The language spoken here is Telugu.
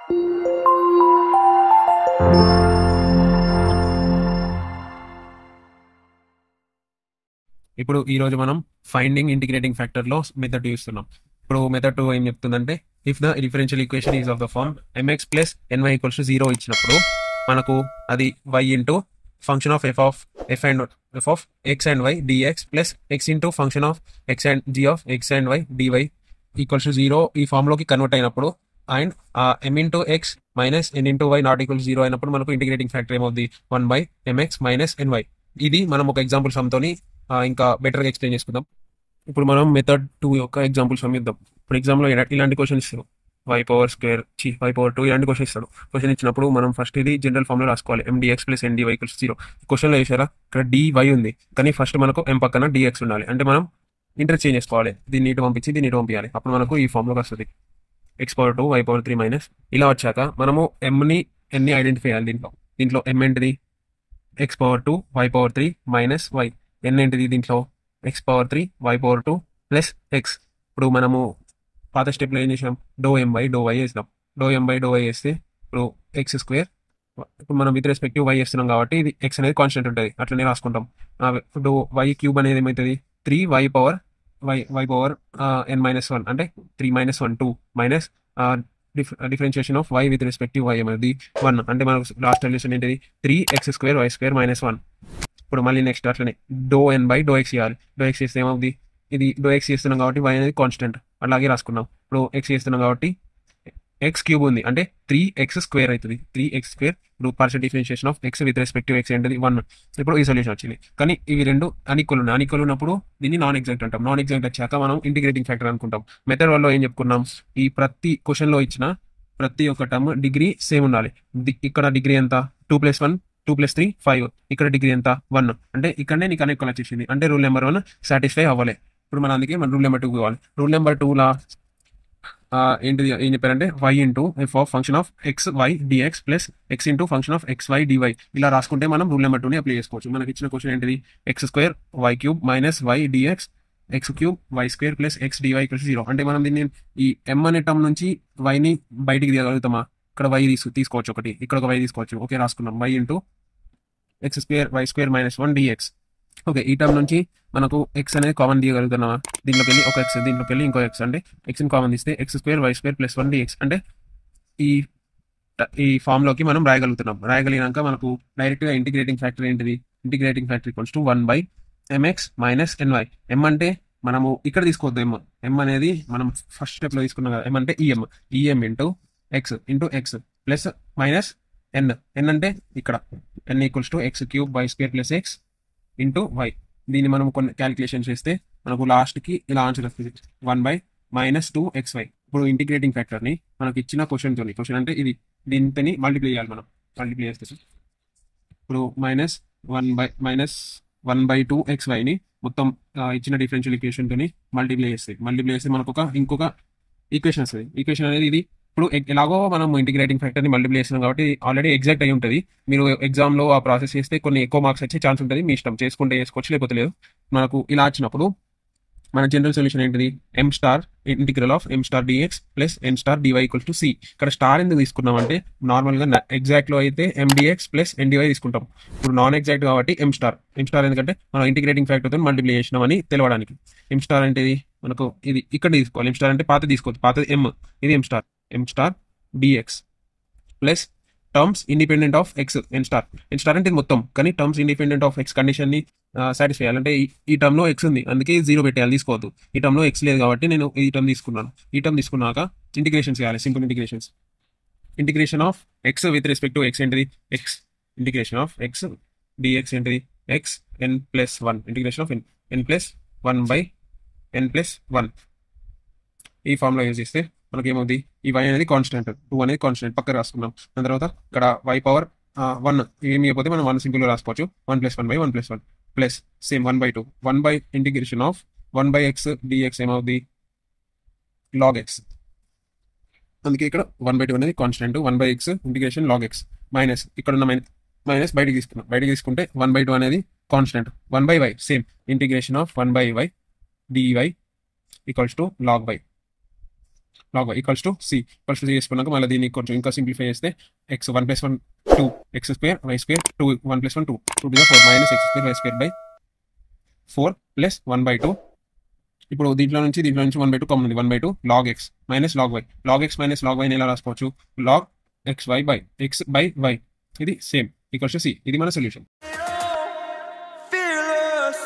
ఇప్పుడు ఈ రోజు మనం ఫైండింగ్ ఇంటిగ్రేటింగ్ ఫ్యాక్టర్ లో మెథడ్ చూస్తున్నాం. ఇప్పుడు మెథడ్ 2 ఏం చెప్తుందంటే, if the differential equation is of the form mx plus ny equals to 0 ఇచ్చినప్పుడు మనకు అది y into function of f of x and y dx plus x into function of x and g of x and y dy equals to 0 ఈ ఫామ్ లోకి కన్వర్ట్ అయినప్పుడు and m into x minus n into y not equal 0 అయినప్పుడు మనకు ఇంటిగ్రేటింగ్ ఫ్యాక్టర్ ఏమవుతుంది 1/mx మైనస్ ny. ఇది మనం ఒక ఎగ్జాంపుల్ సమ్తోని ఇంకా బెటర్గా ఎక్స్ప్లెయిన్ చేసుకుందాం. ఇప్పుడు మనం మెథడ్ 2 యొక్క ఎగ్జాంపుల్ సమ్ ఇద్దాం. ఇప్పుడు ఎగ్జామ్లో ఇలాంటి క్వశ్చన్ ఇస్తారు, y/2 ఇలాంటి క్వశ్చన్ ఇస్తాడు. క్వశ్చన్ ఇచ్చినప్పుడు మనం ఫస్ట్ ఇది జనరల్ ఫామ్లో రాసుకోవాలి, mdx ప్లస్ ndy ఈక్వల్స్ 0. క్వశ్చన్లో వేసారా ఇక్కడ dy ఉంది, కానీ ఫస్ట్ మనకు m పక్కన dx ఉండాలి. అంటే మనం ఇంటర్చేంజ్ చేసుకోవాలి, దీన్ని ఇటు పంపించి దీన్ని ఇటు పంపించాలి. అప్పుడు మనకు ఈ ఫామ్లోకి వస్తుంది x/2 y/3 మైనస్. ఇలా వచ్చాక మనము n ని ఐడెంటిఫై చేయాలి. దీంట్లో m ఏంటిది x/2 y/3 minus y, n ఏంటిది దీంట్లో x/3 y/2 ప్లస్ x. ఇప్పుడు మనము పాత స్టెప్లో ఏం చేసాం, ∂m/∂y వేసినాం. ∂m/∂y వేస్తే ఇప్పుడు x². ఇప్పుడు మనం విత్ రెస్పెక్టివ్ y వేస్తున్నాం కాబట్టి ఇది x అనేది కాన్స్టెంట్ ఉంటుంది, అట్లనే రాసుకుంటాం. ఇప్పుడు y³ అనేది ఏమవుతుంది 3y/y n-1 అంటే 3 - 2 minus differentiation of y with respective y అనేది 1 అంటే మనకు లాస్ట్ సొల్యూషన్ ఏంటిది 3x² y² - 1. ఇప్పుడు మళ్ళీ నెక్స్ట్ అట్లనే ∂n/∂x చేయాలి. ∂x చేస్తే ఏమవుతుంది, ఇది ∂x చేస్తున్నాం కాబట్టి y అనేది కాన్స్టెంట్, అలాగే రాసుకున్నాం. ఇప్పుడు x చేస్తున్నాం కాబట్టి x³ ఉంది అంటే 3x² అవుతుంది, 3x². ఇప్పుడు partial differentiation of x with respective x ఏంటిది 1. ఇప్పుడు ఈ సొల్యూషన్ వచ్చింది. కానీ ఇవి రెండు అన్ఈక్వల్ ఉన్నాయి. అన్ఈక్వల్ ఉన్నప్పుడు దీన్ని నాన్ ఎగ్జాక్ట్ అంటాం. నాన్ ఎగ్జాక్ట్ వచ్చాక మనం ఇంటిగ్రేటింగ్ ఫ్యాక్టర్ అనుకుంటాం. మెథడ్ 1లో ఏం చెప్పుకున్నాం, ఈ ప్రతి క్వశ్చన్లో ఇచ్చిన ప్రతి ఒక్క టర్మ్ డిగ్రీ సేమ్ ఉండాలి. ఇక్కడ డిగ్రీ ఎంత 2+1 2+3 5, ఇక్కడ డిగ్రీ ఎంత 1. అంటే ఇక్కడనే నీకు అన్ఈక్వల్ వచ్చేసింది, అంటే రూల్ నెంబర్ 1 సాటిస్ఫై అవ్వాలి. ఇప్పుడు మన అందుకే మన రూల్ నెంబర్ 2 కావాలి. రూల్ నెంబర్ 2లా ఏంటిది ఏం చెప్పారంటే y into f of function of x y dx plus x into function of x y dy. ఇలా రాసుకుంటే మనం రూల్ నెంబర్ 2ని అప్లై చేసుకోవచ్చు. మనకి ఇచ్చిన క్వశ్చన్ ఏంటిది x² y³ minus y dx x³ y² plus x dy equals 0. అంటే మనం దీన్ని ఈ m అనే టర్మ్ నుంచి yని బయటికి తీయగలుగుతామా, ఇక్కడ y తీసుకోవచ్చు, ఒకటి ఇక్కడ ఒక y తీసుకోవచ్చు. ఓకే రాసుకున్నాం, y into x² y² minus 1 dx. Okay, ఈ టర్మ్ నుంచి మనకు x అనేది కామన్ తీయగలుగుతున్నామా, దీంట్లోకి వెళ్ళి ఒక x దీంట్లోకి వెళ్ళి ఇంకో x, అంటే xని కామన్ తీస్తే x² y² ప్లస్ 1 dx. అంటే ఈ ఫామ్లోకి మనం రాయగలుగుతున్నాం. రాయగలిగినాక మనకు డైరెక్ట్గా ఇంటిగ్రేటింగ్ ఫ్యాక్టర్ ఏంటిది, integrating factor equals to 1/mx minus ny. m అంటే మనము ఇక్కడ తీసుకోవద్దు, m అనేది మనం ఫస్ట్ స్టెప్లో తీసుకున్నాం కదా. m అంటే em into x plus minus n అంటే ఇక్కడ n equals to x³ y² plus x into y. దీన్ని మనం కొన్ని క్యాలిక్యులేషన్ చేస్తే మనకు లాస్ట్కి ఇలా ఆన్సర్ వస్తుంది 1/-2xy. ఇప్పుడు ఇంటిగ్రేటింగ్ ఫ్యాక్టర్ని మనకి ఇచ్చిన క్వశ్చన్ అంటే ఇది దీంతో మల్టిప్లై చేయాలి. మనం మల్టిప్లై చేస్తే ఇప్పుడు -1/2xyని మొత్తం ఇచ్చిన డిఫరెన్షియల్ ఈక్వేషన్తో మల్టిప్లై చేస్తే మనకు ఇంకొక ఈక్వేషన్ వస్తుంది. ఈక్వేషన్ అనేది ఇది. ఇప్పుడు ఎలాగో మనం ఇంటిగ్రేటింగ్ ఫ్యాక్టర్ని మల్టిప్లై చేస్తున్నాం కాబట్టి ఆల్రెడీ ఎగ్జాక్ట్ అయి ఉంటుంది. మీరు ఎగ్జామ్లో ఆ ప్రాసెస్ చేస్తే కొన్ని ఎక్కువ మార్క్స్ వచ్చే ఛాన్స్ ఉంటుంది, మీ ఇష్టం, చేసుకుంటే చేసుకోవచ్చు లేకపోతే లేదు. మనకు ఇలా వచ్చినప్పుడు మన జనరల్ సొల్యూషన్ ఏంటిది m star integral of m star dx plus n star dy equal to c. ఇక్కడ స్టార్ ఎందుకు తీసుకున్నాం అంటే నార్మల్గా ఎగ్జాక్ట్లో అయితే mdx ప్లస్ ndy తీసుకుంటాం. ఇప్పుడు నాన్ ఎగ్జాక్ట్ కాబట్టి m స్టార్ ఎందుకంటే మనం ఇంటిగ్రేటింగ్ ఫ్యాక్టర్తో మల్టిప్లై చేసినామని తెలవడానికి. m స్టార్ అంటే ఇది మనకు ఇది ఇక్కడ తీసుకోవాలి. m స్టార్ అంటే పాత తీసుకోవచ్చు, పాతది m, ఇది m star dx plus terms independent of x n star అంటే ఇది మొత్తం, కానీ టర్మ్స్ ఇండిపెండెంట్ ఆఫ్ x కండిషన్ని సాటిస్ఫై చేయాలంటే ఈ టర్మ్లో x ఉంది, అందుకే 0 పెట్టేయాలి, తీసుకోవద్దు. ఈ టర్మ్లో x లేదు కాబట్టి నేను ఈ టర్మ్ తీసుకున్నాను. ఈ టర్మ్ తీసుకున్నాక ఇంటిగ్రేషన్స్ చేయాలి, simple integrations. Integration of x with respect to x ఏంటిది x, integration of x dx ఏంటిది x n+1, integration of n+1/n+1. ఈ ఫార్ములా యూజ్ చేస్తే మనకి ఏమవుతుంది, ఈ y అనేది కాన్స్టెంట్, 2 అనేది కాన్స్టెంట్ పక్కన రాసుకున్నాం. దాని తర్వాత ఇక్కడ y⁻1 ఏమి అయిపోతే మనం 1 సింపుల్గా రాసుకోవచ్చు, 1+1/1+1 ప్లస్ సేమ్ 1/2 1/ఇంటిగ్రేషన్ ఆఫ్ 1/x dx ఏమవుతుంది log x. అందుకే ఇక్కడ 1/2 అనేది constant, 1/x integration log x minus ఇక్కడ ఉన్న మైనస్ బయటికి తీసుకుంటే 1/2 అనేది constant, 1/y same integration of 1/y dy equals to log y. Log y equals to c చేసుకున్నాక మళ్ళీ దీన్ని కొంచెం ఇంకా సింప్లిఫై చేస్తే x 1 + 1 2 x square y square 2 1 + 1 2 2 to the 4 minus x square y square by 4 plus 1/2. ఇప్పుడు దీంట్లో నుంచి 1/2 కామన్ ఉంది. 1/2 లాగ్ ఎక్స్ మైనస్ లాగ్ వై. లాగ్ ఎక్స్ మైనస్ లాగ్ వైని ఎలా రాసుకోవచ్చు? Log x y by x by y. ఇది సేమ్ ఈక్వల్స్ టు సి. ఇది మన సొల్యూషన్. Fearless.